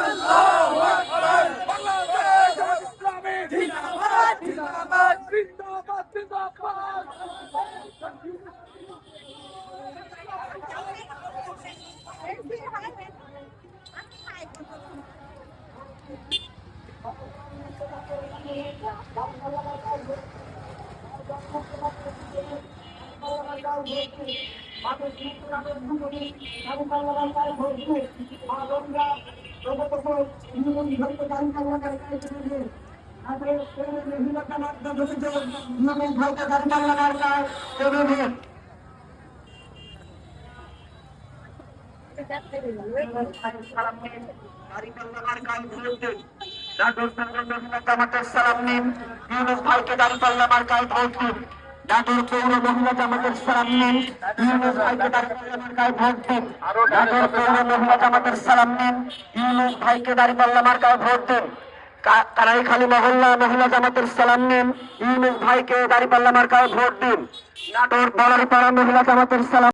আল্লাহু আকবার বাংলাদেশ ইসলামী জিন্দাবাদ জিন্দাবাদ জিন্দাবাদ জিন্দাবাদ সালাম নিন ইউনুস ভাইকে দাঁড়িপাল্লা মার্কায় ভোট দিন। নাটোর পৌর মহিলা জামাতের সালাম নিন ইউনুস ভাইকে দাঁড়িপাল্লা মার্কায় ভোট দিন। নাটোর পৌর মহিলা জামাতের সালাম নিন ইউনুস ভাইকে দাঁড়িপাল্লা মার্কায় ভোট দিন। কানাইখালী মহল্লা মহিলা জামাতের সালাম নিন ইউনুস ভাইকে দাঁড়িপাল্লা মার্কায় ভোট দিন। নাটোর বলারপাড়া মহিলা জামাতের সালাম